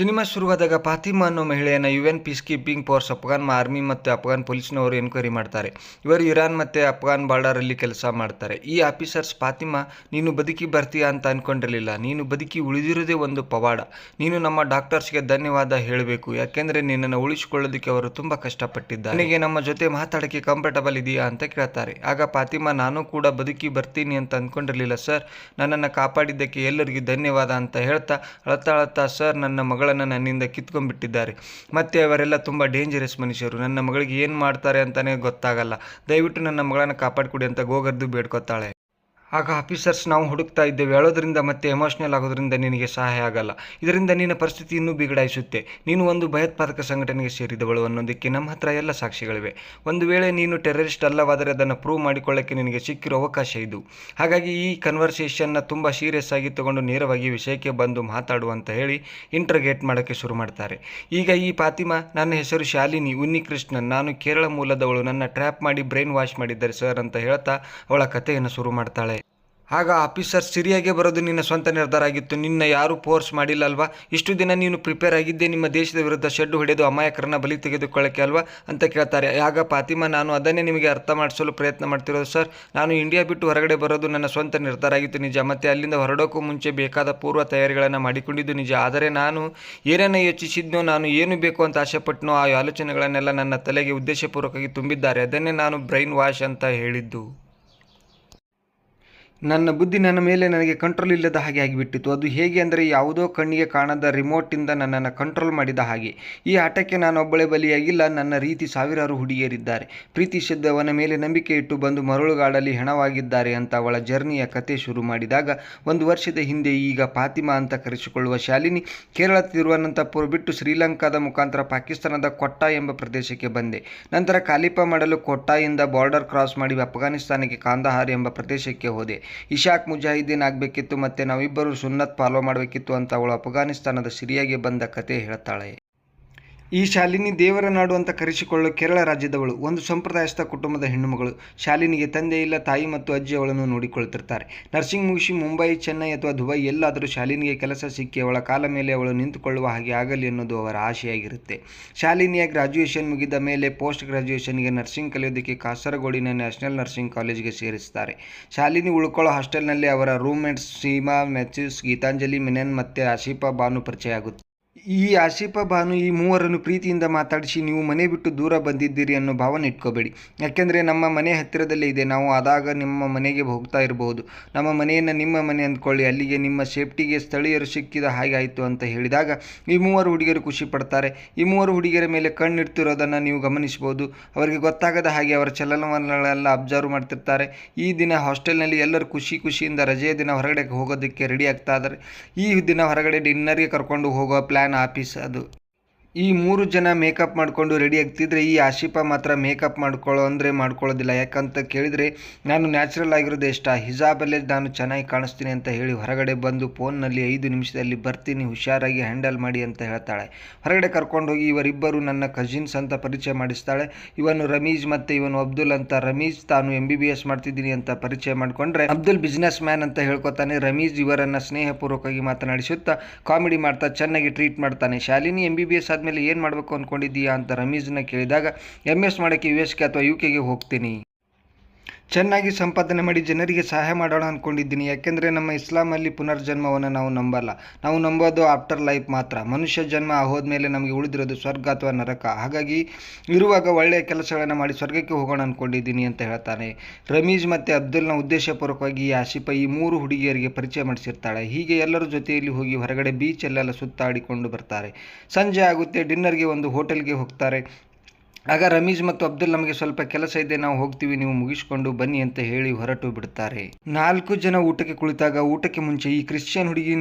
Cinema ಶುರುವಾದಾಗ Fatima ಅನ್ನೋ ಮಹಿಳೆಯನ್ನು UN peace keeping force Afghan army ಮತ್ತು ಅಫ್ಘಾನ್ ಪೊಲೀಸ್ನವರು ಎನ್ಕ್ವೈರಿ ಮಾಡ್ತಾರೆ. ಇವರು ಇರಾನ್ ಮತ್ತು ಅಫ್ಘಾನ್ ಬಾರ್ಡರಲ್ಲಿ ಕೆಲಸ ಮಾಡ್ತಾರೆ. ಈ ಆಫೀಸರ್ಸ್ ಫಾತಿಮಾ, ನೀನು ಬದುಕಿ ಬರ್ತೀಯಾ ಅಂತ ಅನ್ಕೊಂಡಿರಲಿಲ್ಲ. ನೀನು ಬದುಕಿ ಉಳಿದಿರೋದೇ ಒಂದು ಪವಾಡ. ನೀನು ನಮ್ಮ ಡಾಕ್ಟರ್ಸ್ಗೆ ಧನ್ಯವಾದ ಹೇಳಬೇಕು, ಯಾಕೆಂದರೆ ನಿನ್ನನ್ನು ಉಳಿಸಿಕೊಳ್ಳೋದಕ್ಕೆ ಅವರು ತುಂಬ ಕಷ್ಟಪಟ್ಟಿದ್ದಾರೆ. ನನಗೆ ನಮ್ಮ ಜೊತೆ ಮಾತಾಡೋಕ್ಕೆ ಕಂಫರ್ಟಬಲ್ ಇದೆಯಾ ಅಂತ ಕೇಳ್ತಾರೆ. ಆಗ ಫಾತಿಮಾ, ನಾನು ಕೂಡ ಬದುಕಿ ಬರ್ತೀನಿ ಅಂತ ಅಂದ್ಕೊಂಡಿರಲಿಲ್ಲ ಸರ್. ನನ್ನನ್ನು ಕಾಪಾಡಿದ್ದಕ್ಕೆ ಎಲ್ಲರಿಗೂ ಧನ್ಯವಾದ ಅಂತ ಹೇಳ್ತಾ ಅಳ್ತಾ ಸರ್, ನನ್ನ ಮಗಳನ್ನ ನನ್ನಿಂದ ಕಿತ್ಕೊಂಡ್ಬಿಟ್ಟಿದ್ದಾರೆ. ಮತ್ತೆ ಅವರೆಲ್ಲ ತುಂಬ ಡೇಂಜರಸ್ ಮನುಷ್ಯರು. ನನ್ನ ಮಗಳಿಗೆ ಏನು ಮಾಡ್ತಾರೆ ಅಂತಲೇ ಗೊತ್ತಾಗಲ್ಲ. ದಯವಿಟ್ಟು ನನ್ನ ಮಗಳನ್ನ ಕಾಪಾಡಿಕೊಡಿ ಅಂತ ಗೋಗರ್ದು ಬೇಡ್ಕೊತಾಳೆ. ಆಗ ಆಫೀಸರ್ಸ್, ನಾವು ಹುಡುಕ್ತಾ ಇದ್ದೇವೆ. ಅಳೋದ್ರಿಂದ ಮತ್ತೆ ಎಮೋಷ್ನಲ್ ಆಗೋದ್ರಿಂದ ನಿನಗೆ ಸಹಾಯ ಆಗಲ್ಲ. ಇದರಿಂದ ನಿನ್ನ ಪರಿಸ್ಥಿತಿ ಇನ್ನೂ ಬಿಗಡಾಯಿಸುತ್ತೆ. ನೀನು ಒಂದು ಭಯೋತ್ಪಾದಕ ಸಂಘಟನೆಗೆ ಸೇರಿದವಳು ಅನ್ನೋದಕ್ಕೆ ನಮ್ಮ ಹತ್ರ ಎಲ್ಲ ಸಾಕ್ಷಿಗಳಿವೆ. ಒಂದು ವೇಳೆ ನೀನು ಟೆರರಿಸ್ಟ್ ಅಲ್ಲವಾದರೆ ಅದನ್ನು ಪ್ರೂವ್ ಮಾಡಿಕೊಳ್ಳೋಕ್ಕೆ ನಿನಗೆ ಸಿಕ್ಕಿರೋ ಅವಕಾಶ ಇದು. ಹಾಗಾಗಿ ಈ ಕನ್ವರ್ಸೇಷನ್ನ ತುಂಬ ಸೀರಿಯಸ್ ಆಗಿ ತಗೊಂಡು ನೇರವಾಗಿ ವಿಷಯಕ್ಕೆ ಬಂದು ಮಾತಾಡು ಅಂತ ಹೇಳಿ ಇಂಟ್ರಗೇಟ್ ಮಾಡೋಕ್ಕೆ ಶುರು ಮಾಡ್ತಾರೆ. ಈಗ ಈ ಫಾತಿಮಾ, ನನ್ನ ಹೆಸರು ಶಾಲಿನಿ ಉನ್ನಿಕೃಷ್ಣನ್, ನಾನು ಕೇರಳ ಮೂಲದವಳು, ನನ್ನ ಟ್ರ್ಯಾಪ್ ಮಾಡಿ ಬ್ರೈನ್ ವಾಶ್ ಮಾಡಿದ್ದಾರೆ ಸರ್ ಅಂತ ಹೇಳ್ತಾ ಅವಳ ಕಥೆಯನ್ನು ಶುರು ಮಾಡ್ತಾಳೆ. ಆಗ ಆಫೀಸರ್, ಸಿರಿಯಾಗೆ ಬರೋದು ನಿನ್ನ ಸ್ವಂತ ನಿರ್ಧಾರ ಆಗಿತ್ತು, ನಿನ್ನ ಯಾರೂ ಫೋರ್ಸ್ ಮಾಡಿಲ್ಲ ಅಲ್ವಾ? ಇಷ್ಟು ದಿನ ನೀನು ಪ್ರಿಪೇರ್ ಆಗಿದ್ದೆ ನಿಮ್ಮ ದೇಶದ ವಿರುದ್ಧ ಶೆಡ್ ಹೊಡೆದು ಅಮಾಯಕರನ್ನ ಬಲಿ ತೆಗೆದುಕೊಳ್ಳೋಕ್ಕೆ ಅಲ್ವಾ ಅಂತ ಕೇಳ್ತಾರೆ. ಆಗ ಫಾತಿಮಾ, ನಾನು ಅದನ್ನೇ ನಿಮಗೆ ಅರ್ಥ ಮಾಡಿಸಲು ಪ್ರಯತ್ನ ಮಾಡ್ತಿರೋದು ಸರ್. ನಾನು ಇಂಡಿಯಾ ಬಿಟ್ಟು ಹೊರಗಡೆ ಬರೋದು ನನ್ನ ಸ್ವಂತ ನಿರ್ಧಾರ ಆಗಿತ್ತು ನಿಜ, ಮತ್ತು ಅಲ್ಲಿಂದ ಹೊರಡೋಕ್ಕೂ ಮುಂಚೆ ಬೇಕಾದ ಪೂರ್ವ ತಯಾರಿಗಳನ್ನು ಮಾಡಿಕೊಂಡಿದ್ದು ನಿಜ. ಆದರೆ ನಾನು ಏನೇನು ಯೋಚಿಸಿದ್ನೋ, ನಾನು ಏನು ಬೇಕು ಅಂತ ಆಸೆಪಟ್ಟನೋ ಆ ಆಲೋಚನೆಗಳನ್ನೆಲ್ಲ ನನ್ನ ತಲೆಗೆ ಉದ್ದೇಶಪೂರ್ವಕವಾಗಿ ತುಂಬಿದ್ದಾರೆ. ಅದನ್ನೇ ನಾನು ಬ್ರೈನ್ ವಾಶ್ ಅಂತ ಹೇಳಿದ್ದು. ನನ್ನ ಬುದ್ಧಿ ನನ್ನ ಮೇಲೆ ನನಗೆ ಕಂಟ್ರೋಲ್ ಇಲ್ಲದ ಹಾಗೆ ಆಗಿಬಿಟ್ಟಿತ್ತು. ಅದು ಹೇಗೆ ಅಂದರೆ, ಯಾವುದೋ ಕಣ್ಣಿಗೆ ಕಾಣದ ರಿಮೋಟಿಂದ ನನ್ನನ್ನು ಕಂಟ್ರೋಲ್ ಮಾಡಿದ ಹಾಗೆ. ಈ ಆಟಕ್ಕೆ ನಾನೊಬ್ಬಳೇ ಬಲಿಯಾಗಿಲ್ಲ, ನನ್ನ ರೀತಿ ಸಾವಿರಾರು ಹುಡುಗಿಯರಿದ್ದಾರೆ, ಪ್ರೀತಿಸಿದ್ದವನ ಮೇಲೆ ನಂಬಿಕೆ ಇಟ್ಟು ಬಂದು ಮರಳುಗಾಡಲಿ ಹೆಣವಾಗಿದ್ದಾರೆ ಅಂತ ಅವಳ ಜರ್ನಿಯ ಕತೆ ಶುರು ಮಾಡಿದಾಗ, 1 ವರ್ಷದ ಹಿಂದೆ ಈಗ ಫಾತಿಮಾ ಅಂತ ಕರೆಸಿಕೊಳ್ಳುವ ಶಾಲಿನಿ ಕೇರಳ ತಿರುವನಂತಪುರ ಬಿಟ್ಟು ಶ್ರೀಲಂಕಾದ ಮುಖಾಂತರ ಪಾಕಿಸ್ತಾನದ ಕೊಟ್ಟಾ ಎಂಬ ಪ್ರದೇಶಕ್ಕೆ ಬಂದೆ. ನಂತರ ಖಾಲಿಫಾ ಮಾಡಲು ಕೊಟ್ಟಾಯಿಂದ ಬಾರ್ಡರ್ ಕ್ರಾಸ್ ಮಾಡಿ ಅಫ್ಘಾನಿಸ್ತಾನಕ್ಕೆ ಕಾಂದಹಾರ್ ಎಂಬ ಪ್ರದೇಶಕ್ಕೆ ಹೋದೆ. ಇಶಾಕ್ ಮುಜಾಹಿದ್ದೀನ್ ಆಗಬೇಕಿತ್ತು, ಮತ್ತು ನಾವಿಬ್ಬರು ಸುನ್ನತ್ ಫಾಲೋ ಮಾಡಬೇಕಿತ್ತು ಅಂತ ಅವಳು ಅಫ್ಘಾನಿಸ್ತಾನದ ಸಿರಿಯಾಗೆ ಬಂದ ಕತೆ ಹೇಳ್ತಾಳೆ. ಈ ಶಾಲಿನಿ ದೇವರ ನಾಡು ಅಂತ ಕರೆಸಿಕೊಳ್ಳಲು ಕೇರಳ ರಾಜ್ಯದವಳು, ಒಂದು ಸಂಪ್ರದಾಯಸ್ಥ ಕುಟುಂಬದ ಹೆಣ್ಣುಮಗಳು. ಶಾಲಿನಿಗೆ ತಂದೆ ಇಲ್ಲ, ತಾಯಿ ಮತ್ತು ಅಜ್ಜಿ ಅವಳನ್ನು ನೋಡಿಕೊಳ್ತಿರ್ತಾರೆ. ನರ್ಸಿಂಗ್ ಮುಗಿಸಿ ಮುಂಬೈ, ಚೆನ್ನೈ ಅಥವಾ ದುಬೈ ಎಲ್ಲಾದರೂ ಶಾಲಿನಿಗೆ ಕೆಲಸ ಸಿಕ್ಕಿ ಅವಳ ಕಾಲ ಮೇಲೆ ಅವಳು ನಿಂತುಕೊಳ್ಳುವ ಹಾಗೆ ಆಗಲಿ ಅನ್ನೋದು ಅವರ ಆಶೆಯಾಗಿರುತ್ತೆ. ಶಾಲಿನಿಯ ಗ್ರಾಜ್ಯುಯೇಷನ್ ಮುಗಿದ ಮೇಲೆ ಪೋಸ್ಟ್ ಗ್ರಾಜ್ಯುಯೇಷನ್ಗೆ ನರ್ಸಿಂಗ್ ಕಲಿಯೋದಕ್ಕೆ ಕಾಸರಗೋಡಿನ ನ್ಯಾಷನಲ್ ನರ್ಸಿಂಗ್ ಕಾಲೇಜಿಗೆ ಸೇರಿಸ್ತಾರೆ. ಶಾಲಿನಿ ಉಳ್ಕೊಳ್ಳೋ ಹಾಸ್ಟೆಲ್ನಲ್ಲಿ ಅವರ ರೂಮ್ಮೇಟ್ಸ್ ಸೀಮಾ, ಮ್ಯಾಥ್ಯೂಸ್, ಗೀತಾಂಜಲಿ ಮೆನನ್ ಮತ್ತು ಆಶಿಫಾ ಬಾನು ಪರಿಚಯ ಆಗುತ್ತೆ. ಈ ಆಶಿಫಾ ಬಾನು ಈ ಮೂವರನ್ನು ಪ್ರೀತಿಯಿಂದ ಮಾತಾಡಿಸಿ, ನೀವು ಮನೆ ಬಿಟ್ಟು ದೂರ ಬಂದಿದ್ದೀರಿ ಅನ್ನೋ ಭಾವನೆ ಇಟ್ಕೋಬೇಡಿ, ಯಾಕೆಂದರೆ ನಮ್ಮ ಮನೆ ಹತ್ತಿರದಲ್ಲೇ ಇದೆ, ನಾವು ಆದಾಗ ನಿಮ್ಮ ಮನೆಗೆ ಹೋಗ್ತಾ ಇರಬಹುದು, ನಮ್ಮ ಮನೆಯನ್ನು ನಿಮ್ಮ ಮನೆ ಅಂದ್ಕೊಳ್ಳಿ, ಅಲ್ಲಿಗೆ ನಿಮ್ಮ ಸೇಫ್ಟಿಗೆ ಸ್ಥಳೀಯರು ಸಿಕ್ಕಿದ ಹಾಗೆ ಆಯಿತು ಅಂತ ಹೇಳಿದಾಗ ಈ 3 ಹುಡುಗಿಯರು ಖುಷಿ ಪಡ್ತಾರೆ. ಈ 3 ಹುಡುಗಿಯರ ಮೇಲೆ ಕಣ್ಣಿಡ್ತಿರೋದನ್ನು ನೀವು ಗಮನಿಸ್ಬೋದು. ಅವರಿಗೆ ಗೊತ್ತಾಗದ ಹಾಗೆ ಅವರ ಚಲನವಲನಗಳೆಲ್ಲ ಅಬ್ಸರ್ವ್ ಮಾಡ್ತಿರ್ತಾರೆ. ಈ ದಿನ ಹಾಸ್ಟೆಲ್ನಲ್ಲಿ ಎಲ್ಲರೂ ಖುಷಿಯಿಂದ ರಜೆಯ ದಿನ ಹೊರಗಡೆ ಹೋಗೋದಕ್ಕೆ ರೆಡಿ ಆಗ್ತಾ ಇದ್ದಾರೆ. ಈ ದಿನ ಹೊರಗಡೆ ಡಿನ್ನರ್ಗೆ ಕರ್ಕೊಂಡು ಹೋಗೋ ಪ್ಲ್ಯಾನ್ ಆಫೀಸ್ ಅದು. ಈ 3 ಜನ ಮೇಕಪ್ ಮಾಡಿಕೊಂಡು ರೆಡಿ ಆಗ್ತಿದ್ರೆ, ಈ ಆಶಿಫಾ ಮಾತ್ರ ಮೇಕಪ್ ಮಾಡ್ಕೊಳ್ಳೋದಿಲ್ಲ. ಯಾಕಂತ ಕೇಳಿದರೆ, ನಾನು ನ್ಯಾಚುರಲ್ ಆಗಿರೋದು ಇಷ್ಟ, ಹಿಜಾಬಲ್ಲೇ ನಾನು ಚೆನ್ನಾಗಿ ಕಾಣಿಸ್ತೀನಿ ಅಂತ ಹೇಳಿ ಹೊರಗಡೆ ಬಂದು ಫೋನ್ನಲ್ಲಿ 5 ನಿಮಿಷದಲ್ಲಿ ಬರ್ತೀನಿ, ಹುಷಾರಾಗಿ ಹ್ಯಾಂಡಲ್ ಮಾಡಿ ಅಂತ ಹೇಳ್ತಾಳೆ. ಹೊರಗಡೆ ಕರ್ಕೊಂಡೋಗಿ ಇವರಿಬ್ಬರು ನನ್ನ ಕಸಿನ್ಸ್ ಅಂತ ಪರಿಚಯ ಮಾಡಿಸ್ತಾಳೆ. ಇವನು ರಮೀಜ್ ಮತ್ತು ಇವನು ಅಬ್ದುಲ್ ಅಂತ. ರಮೀಜ್ ತಾನು MBBS ಮಾಡ್ತಿದ್ದೀನಿ ಅಂತ ಪರಿಚಯ ಮಾಡಿಕೊಂಡ್ರೆ, ಅಬ್ದುಲ್ ಬಿಸ್ನೆಸ್ ಮ್ಯಾನ್ ಅಂತ ಹೇಳ್ಕೊತಾನೆ. ರಮೀಜ್ ಇವರನ್ನು ಸ್ನೇಹಪೂರ್ವಕವಾಗಿ ಮಾತನಾಡಿಸುತ್ತಾ ಕಾಮಿಡಿ ಮಾಡ್ತಾ ಚೆನ್ನಾಗಿ ಟ್ರೀಟ್ ಮಾಡ್ತಾನೆ. ಶಾಲಿನಿ MBBS ಆದಮೇಲೆ ಏನು ಮಾಡಬೇಕು ಅಂದ್ಕೊಂಡಿದ್ದೀಯಾ ಅಂತ ರಮೀಜ್ನ ಕೇಳಿದಾಗ, MS ಮಾಡೋಕ್ಕೆ US ಅಥವಾ UK ಹೋಗ್ತೀನಿ, ಚೆನ್ನಾಗಿ ಸಂಪಾದನೆ ಮಾಡಿ ಜನರಿಗೆ ಸಹಾಯ ಮಾಡೋಣ ಅಂದ್ಕೊಂಡಿದ್ದೀನಿ. ಯಾಕೆಂದರೆ ನಮ್ಮ ಇಸ್ಲಾಮಲ್ಲಿ ಪುನರ್ಜನ್ಮವನ್ನು ನಾವು ನಂಬಲ್ಲ, ನಾವು ನಂಬೋದು ಆಫ್ಟರ್ ಲೈಫ್ ಮಾತ್ರ. ಮನುಷ್ಯ ಜನ್ಮ ಹೋದ್ಮೇಲೆ ನಮಗೆ ಉಳಿದಿರೋದು ಸ್ವರ್ಗ ಅಥವಾ ನರಕ. ಹಾಗಾಗಿ ಇರುವಾಗ ಒಳ್ಳೆಯ ಕೆಲಸಗಳನ್ನು ಮಾಡಿ ಸ್ವರ್ಗಕ್ಕೆ ಹೋಗೋಣ ಅಂದ್ಕೊಂಡಿದ್ದೀನಿ ಅಂತ ಹೇಳ್ತಾನೆ. ರಮೀಜ್ ಮತ್ತು ಅಬ್ದುಲ್ನ ಉದ್ದೇಶಪೂರ್ವಕವಾಗಿ ಈ ಆಶಿಫಾ ಈ 3 ಹುಡುಗಿಯರಿಗೆ ಪರಿಚಯ ಮಾಡಿಸಿರ್ತಾಳೆ. ಹೀಗೆ ಎಲ್ಲರ ಜೊತೆಯಲ್ಲಿ ಹೋಗಿ ಹೊರಗಡೆ ಬೀಚಲ್ಲೆಲ್ಲ ಸುತ್ತಾಡಿಕೊಂಡು ಬರ್ತಾರೆ. ಸಂಜೆ ಆಗುತ್ತೆ, ಡಿನ್ನರ್ಗೆ ಒಂದು ಹೋಟೆಲ್ಗೆ ಹೋಗ್ತಾರೆ. ಆಗ ರಮೀಜ್ ಮತ್ತು ಅಬ್ದುಲ್, ನಮಗೆ ಸ್ವಲ್ಪ ಕೆಲಸ ಇದೆ, ನಾವು ಹೋಗ್ತೀವಿ, ನೀವು ಮುಗಿಸ್ಕೊಂಡು ಬನ್ನಿ ಅಂತ ಹೇಳಿ ಹೊರಟು ಬಿಡ್ತಾರೆ. 4 ಜನ ಊಟಕ್ಕೆ ಕುಳಿತಾಗ ಊಟಕ್ಕೆ ಮುಂಚೆ ಈ ಕ್ರಿಶ್ಚಿಯನ್ ಹುಡುಗಿ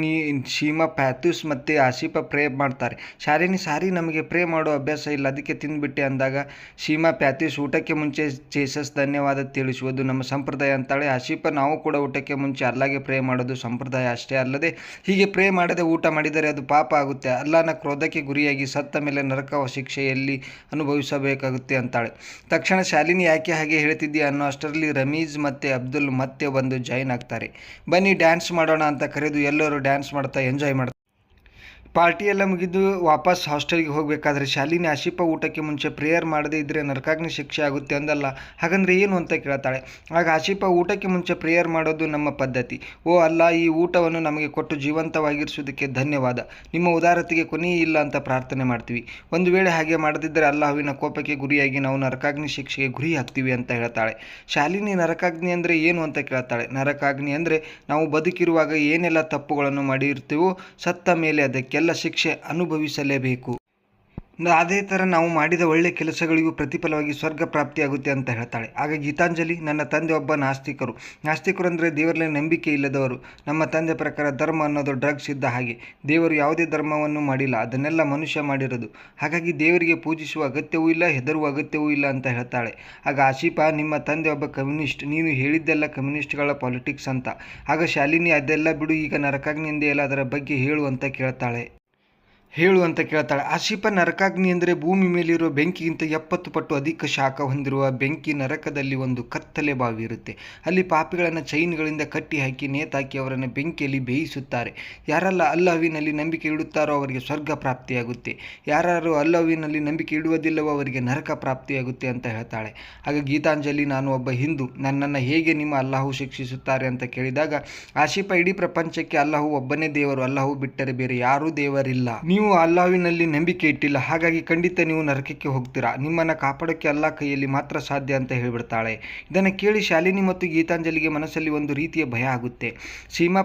ಶೀಮಾ, ಪ್ಯಾಥೂಸ್ ಮತ್ತು ಆಶಿಫಾ ಪ್ರೇ ಮಾಡ್ತಾರೆ. ಶಾಲಿನಿ, ಸಾರಿ ನಮಗೆ ಪ್ರೇ ಮಾಡೋ ಅಭ್ಯಾಸ ಇಲ್ಲ, ಅದಕ್ಕೆ ತಿಂದುಬಿಟ್ಟೆ ಅಂದಾಗ ಶೀಮಾ, ಪ್ಯಾಥೂಸ್, ಊಟಕ್ಕೆ ಮುಂಚೆ ಚೇಸಸ್ ಧನ್ಯವಾದ ತಿಳಿಸುವುದು ನಮ್ಮ ಸಂಪ್ರದಾಯ ಅಂತಾಳೆ. ಆಶಿಫಾ, ನಾವು ಕೂಡ ಊಟಕ್ಕೆ ಮುಂಚೆ ಅಲ್ಲಾಗೆ ಪ್ರೇ ಮಾಡೋದು ಸಂಪ್ರದಾಯ, ಅಷ್ಟೇ ಅಲ್ಲದೆ ಹೀಗೆ ಪ್ರೇ ಮಾಡದೆ ಊಟ ಮಾಡಿದರೆ ಅದು ಪಾಪ ಆಗುತ್ತೆ, ಅಲ್ಲಾನ ಕ್ರೋಧಕ್ಕೆ ಗುರಿಯಾಗಿ ಸತ್ತ ಮೇಲೆ ನರಕ ಶಿಕ್ಷೆಯಲ್ಲಿ ಅನುಭವಿಸಬೇಕು ಅಂತಾಳೆ. ತಕ್ಷಣ ಶಾಲಿನಿ, ಯಾಕೆ ಹಾಗೆ ಹೇಳ್ತಿದ್ದೀಯ ಅನ್ನೋ ಅಷ್ಟರಲ್ಲಿ ರಮೀಜ್ ಮತ್ತು ಅಬ್ದುಲ್ ಮತ್ತೆ ಬಂದು ಜಾಯಿನ್ ಆಗ್ತಾರೆ. ಬನ್ನಿ ಡ್ಯಾನ್ಸ್ ಮಾಡೋಣ ಅಂತ ಕರೆದು ಎಲ್ಲರೂ ಡ್ಯಾನ್ಸ್ ಮಾಡ್ತಾ ಎಂಜಾಯ್ ಮಾಡ್ತಾರೆ. ಪಾರ್ಟಿ ಎಲ್ಲ ಮುಗಿದು ವಾಪಸ್ ಹಾಸ್ಟೆಲ್ಗೆ ಹೋಗಬೇಕಾದ್ರೆ ಶಾಲಿನಿ ಆಶಿಪ ಊಟಕ್ಕೆ ಮುಂಚೆ ಪ್ರೇಯರ್ ಮಾಡದೇ ಇದ್ದರೆ ನರಕಾಗ್ನಿ ಶಿಕ್ಷೆ ಆಗುತ್ತೆ ಅಂದಲ್ಲ, ಹಾಗಂದ್ರೆ ಏನು ಅಂತ ಕೇಳ್ತಾಳೆ. ಆಗ ಆಶಿಪ, ಊಟಕ್ಕೆ ಮುಂಚೆ ಪ್ರೇಯರ್ ಮಾಡೋದು ನಮ್ಮ ಪದ್ಧತಿ. ಓ ಅಲ್ಲ, ಈ ಊಟವನ್ನು ನಮಗೆ ಕೊಟ್ಟು ಜೀವಂತವಾಗಿರಿಸುವುದಕ್ಕೆ ಧನ್ಯವಾದ. ನಿಮ್ಮ ಉದಾರತೆಗೆ ಕೊನೆಯೇ ಇಲ್ಲ ಅಂತ ಪ್ರಾರ್ಥನೆ ಮಾಡ್ತೀವಿ. ಒಂದು ವೇಳೆ ಹಾಗೆ ಮಾಡದಿದ್ದರೆ ಅಲ್ಲಾಹುವಿನ ಕೋಪಕ್ಕೆ ಗುರಿಯಾಗಿ ನಾವು ನರಕಾಗ್ನಿ ಶಿಕ್ಷೆಗೆ ಗುರಿ ಆಗ್ತೀವಿ ಅಂತ ಹೇಳ್ತಾಳೆ. ಶಾಲಿನಿ, ನರಕಾಗ್ನಿ ಅಂದರೆ ಏನು ಅಂತ ಕೇಳ್ತಾಳೆ. ನರಕಾಗ್ನಿ ಅಂದರೆ ನಾವು ಬದುಕಿರುವಾಗ ಏನೆಲ್ಲ ತಪ್ಪುಗಳನ್ನು ಮಾಡಿರ್ತೀವೋ ಸತ್ತ ಮೇಲೆ ಅದಕ್ಕೆಲ್ಲ ಶಿಕ್ಷೆ ಅನುಭವಿಸಲೇಬೇಕು. ಅದೇ ಥರ ನಾವು ಮಾಡಿದ ಒಳ್ಳೆ ಕೆಲಸಗಳಿಗೂ ಪ್ರತಿಫಲವಾಗಿ ಸ್ವರ್ಗ ಪ್ರಾಪ್ತಿಯಾಗುತ್ತೆ ಅಂತ ಹೇಳ್ತಾಳೆ. ಆಗ ಗೀತಾಂಜಲಿ, ನನ್ನ ತಂದೆ ಒಬ್ಬ ನಾಸ್ತಿಕರು ಅಂದರೆ ದೇವರಲ್ಲಿ ನಂಬಿಕೆ ಇಲ್ಲದವರು. ನಮ್ಮ ತಂದೆ ಪ್ರಕಾರ ಧರ್ಮ ಅನ್ನೋದು ಡ್ರಗ್ಸ್ ಇದ್ದ ಹಾಗೆ. ದೇವರು ಯಾವುದೇ ಧರ್ಮವನ್ನು ಮಾಡಿಲ್ಲ, ಅದನ್ನೆಲ್ಲ ಮನುಷ್ಯ ಮಾಡಿರೋದು. ಹಾಗಾಗಿ ದೇವರಿಗೆ ಪೂಜಿಸುವ ಅಗತ್ಯವೂ ಇಲ್ಲ, ಹೆದರುವ ಅಗತ್ಯವೂ ಇಲ್ಲ ಅಂತ ಹೇಳ್ತಾಳೆ. ಆಗ ಆಶಿಪ, ನಿಮ್ಮ ತಂದೆ ಒಬ್ಬ ಕಮ್ಯುನಿಸ್ಟ್, ನೀನು ಹೇಳಿದ್ದೆಲ್ಲ ಕಮ್ಯುನಿಸ್ಟ್ಗಳ ಪಾಲಿಟಿಕ್ಸ್ ಅಂತ. ಆಗ ಶಾಲಿನಿ, ಅದೆಲ್ಲ ಬಿಡು, ಈಗ ನರಕಾಗ್ನಿಯಿಂದ ಎಲ್ಲ ಅದರ ಬಗ್ಗೆ ಹೇಳು ಅಂತ ಕೇಳ್ತಾಳೆ. ಆಶಿಪ, ನರಕಾಗ್ನಿ ಅಂದರೆ ಭೂಮಿ ಮೇಲಿರುವ ಬೆಂಕಿಗಿಂತ 70 ಪಟ್ಟು ಅಧಿಕ ಶಾಖ ಹೊಂದಿರುವ ಬೆಂಕಿ. ನರಕದಲ್ಲಿ ಒಂದು ಕತ್ತಲೆ ಬಾವಿ ಇರುತ್ತೆ. ಅಲ್ಲಿ ಪಾಪಿಗಳನ್ನು ಚೈನ್ಗಳಿಂದ ಕಟ್ಟಿ ಹಾಕಿ ನೇತಾಕಿ ಅವರನ್ನು ಬೆಂಕಿಯಲ್ಲಿ ಬೇಯಿಸುತ್ತಾರೆ. ಯಾರೆಲ್ಲ ಅಲ್ಲಾಹುವಿನಲ್ಲಿ ನಂಬಿಕೆ ಇಡುತ್ತಾರೋ ಅವರಿಗೆ ಸ್ವರ್ಗ ಪ್ರಾಪ್ತಿಯಾಗುತ್ತೆ. ಯಾರು ಅಲ್ಲಾಹುವಿನಲ್ಲಿ ನಂಬಿಕೆ ಇಡುವುದಿಲ್ಲವೋ ಅವರಿಗೆ ನರಕ ಪ್ರಾಪ್ತಿಯಾಗುತ್ತೆ ಅಂತ ಹೇಳ್ತಾಳೆ. ಆಗ ಗೀತಾಂಜಲಿ, ನಾನು ಒಬ್ಬ ಹಿಂದೂ, ನನ್ನನ್ನು ಹೇಗೆ ನಿಮ್ಮ ಅಲ್ಲಾಹು ಶಿಕ್ಷಿಸುತ್ತಾರೆ ಅಂತ ಕೇಳಿದಾಗ ಆಶಿಪ, ಇಡೀ ಪ್ರಪಂಚಕ್ಕೆ ಅಲ್ಲಾಹು ಒಬ್ಬನೇ ದೇವರು, ಅಲ್ಲಾಹು ಬಿಟ್ಟರೆ ಬೇರೆ ಯಾರೂ ದೇವರಿಲ್ಲ. ನೀವು ಅಲ್ಲಾಹುವಿನಲ್ಲಿ ನಂಬಿಕೆ ಇಟ್ಟಿಲ್ಲ, ಹಾಗಾಗಿ ಖಂಡಿತ ನೀವು ನರಕಕ್ಕೆ ಹೋಗ್ತೀರಾ. ನಿಮ್ಮನ್ನು ಕಾಪಾಡೋಕ್ಕೆ ಅಲ್ಲಾ ಕೈಯಲ್ಲಿ ಮಾತ್ರ ಸಾಧ್ಯ ಅಂತ ಹೇಳಿಬಿಡ್ತಾಳೆ. ಇದನ್ನು ಕೇಳಿ ಶಾಲಿನಿ ಮತ್ತು ಗೀತಾಂಜಲಿಗೆ ಮನಸ್ಸಲ್ಲಿ ಒಂದು ರೀತಿಯ ಭಯ ಆಗುತ್ತೆ. ಸೀಮಾ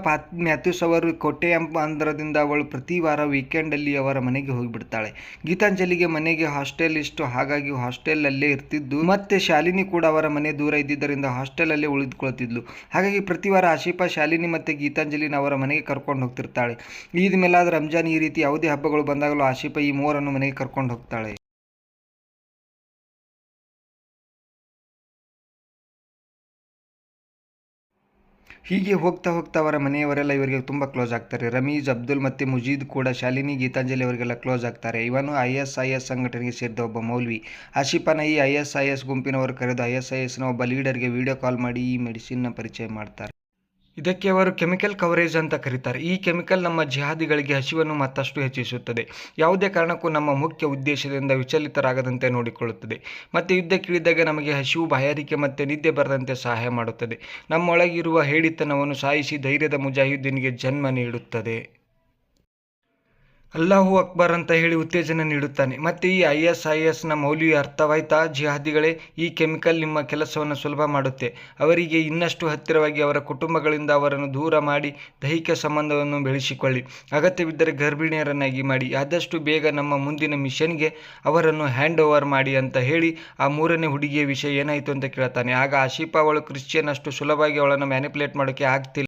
ಮ್ಯಾಥ್ಯೂಸ್ ಅವರು ಕೋಟ್ಟೆಯಾಂಧ್ರದಿಂದ ಅವಳು ಪ್ರತಿ ವಾರ ವೀಕೆಂಡಲ್ಲಿ ಅವರ ಮನೆಗೆ ಹೋಗಿಬಿಡ್ತಾಳೆ. ಗೀತಾಂಜಲಿಗೆ ಮನೆಗೆ ಹಾಸ್ಟೆಲ್ ಇಷ್ಟು, ಹಾಗಾಗಿ ಹಾಸ್ಟೆಲಲ್ಲೇ ಇರ್ತಿದ್ದು. ಮತ್ತೆ ಶಾಲಿನಿ ಕೂಡ ಅವರ ಮನೆ ದೂರ ಇದ್ದಿದ್ದರಿಂದ ಹಾಸ್ಟೆಲಲ್ಲೇ ಉಳಿದುಕೊಳ್ತಿದ್ಲು. ಹಾಗಾಗಿ ಪ್ರತಿ ವಾರ ಆಶಿಪ ಶಾಲಿನಿ ಮತ್ತು ಗೀತಾಂಜಲಿನ ಅವರ ಮನೆಗೆ ಕರ್ಕೊಂಡು ಹೋಗ್ತಿರ್ತಾಳೆ. ಈದ್ ಮಿಲಾದ್, ರಂಜಾನ್, ಈ ರೀತಿ ಯಾವುದೇ ಹಬ್ಬಗಳು ಬಂದಾಗಲೂ ಆಶಿಪ ಈ ಮೂವರನ್ನು ಮನೆಗೆ ಕರ್ಕೊಂಡು ಹೋಗ್ತಾಳೆ. ಹೀಗೆ ಹೋಗ್ತಾ ಅವರ ಮನೆಯವರೆಲ್ಲ ಇವರಿಗೆ ತುಂಬ ಕ್ಲೋಸ್ ಆಗ್ತಾರೆ. ರಮೀಜ್, ಅಬ್ದುಲ್ ಮತ್ತು ಮುಜೀದ್ ಕೂಡ ಶಾಲಿನಿ, ಗೀತಾಂಜಲಿ ಅವರಿಗೆಲ್ಲ ಕ್ಲೋಸ್ ಆಗ್ತಾರೆ. ಇವನು ISIS ಸಂಘಟನೆಗೆ ಸೇರಿದ ಒಬ್ಬ ಮೌಲ್ವಿ. ಆಶಿಪನ ಈ ISIS ಗುಂಪಿನವರು ಕರೆದು ISISನ ಒಬ್ಬ ಲೀಡರ್ಗೆ ವಿಡಿಯೋ ಕಾಲ್ ಮಾಡಿ ಈ ಮೆಡಿಸಿನ್ನ ಪರಿಚಯ ಮಾಡ್ತಾರೆ. ಇದಕ್ಕೆ ಅವರು ಕೆಮಿಕಲ್ ಕವರೇಜ್ ಅಂತ ಕರೀತಾರೆ. ಈ ಕೆಮಿಕಲ್ ನಮ್ಮ ಜಿಹಾದಿಗಳಿಗೆ ಹಸಿವನ್ನು ಮತ್ತಷ್ಟು ಹೆಚ್ಚಿಸುತ್ತದೆ. ಯಾವುದೇ ಕಾರಣಕ್ಕೂ ನಮ್ಮ ಮುಖ್ಯ ಉದ್ದೇಶದಿಂದ ವಿಚಲಿತರಾಗದಂತೆ ನೋಡಿಕೊಳ್ಳುತ್ತದೆ. ಮತ್ತು ಯುದ್ಧಕ್ಕಿಳಿದಾಗ ನಮಗೆ ಹಸಿವು, ಬಾಯಾರಿಕೆ ಮತ್ತು ನಿದ್ದೆ ಬರದಂತೆ ಸಹಾಯ ಮಾಡುತ್ತದೆ. ನಮ್ಮೊಳಗಿರುವ ಹೇಡಿತನವನ್ನು ಸಾಯಿಸಿ ಧೈರ್ಯದ ಮುಜಾಹಿದ್ದೀನ್ಗೆ ಜನ್ಮ ನೀಡುತ್ತದೆ. ಅಲ್ಲಾಹು ಅಕ್ಬರ್ ಅಂತ ಹೇಳಿ ಉತ್ತೇಜನ ನೀಡುತ್ತಾನೆ. ಮತ್ತು ಈ ISISನ ಮೌಲ್ವಿ ಅರ್ಥವಾಯ್ತಾ ಜಿಹಾದಿಗಳೇ? ಈ ಕೆಮಿಕಲ್ ನಿಮ್ಮ ಕೆಲಸವನ್ನು ಸುಲಭ ಮಾಡುತ್ತೆ. ಅವರಿಗೆ ಇನ್ನಷ್ಟು ಹತ್ತಿರವಾಗಿ ಅವರ ಕುಟುಂಬಗಳಿಂದ ಅವರನ್ನು ದೂರ ಮಾಡಿ ದೈಹಿಕ ಸಂಬಂಧವನ್ನು ಬೆಳೆಸಿಕೊಳ್ಳಿ. ಅಗತ್ಯವಿದ್ದರೆ ಗರ್ಭಿಣಿಯರನ್ನಾಗಿ ಮಾಡಿ. ಆದಷ್ಟು ಬೇಗ ನಮ್ಮ ಮುಂದಿನ ಮಿಷನ್ಗೆ ಅವರನ್ನು ಹ್ಯಾಂಡ್ ಓವರ್ ಮಾಡಿ ಅಂತ ಹೇಳಿ ಆ ಮೂರನೇ ಹುಡುಗಿಯ ವಿಷಯ ಏನಾಯಿತು ಅಂತ ಕೇಳ್ತಾನೆ. ಆಗ ಆಶಿಪ, ಅವಳು ಕ್ರಿಶ್ಚಿಯನ್, ಅಷ್ಟು ಸುಲಭವಾಗಿ ಅವಳನ್ನು ಮ್ಯಾನಿಪುಲೇಟ್ ಮಾಡೋಕ್ಕೆ ಆಗ್ತಿಲ್ಲ.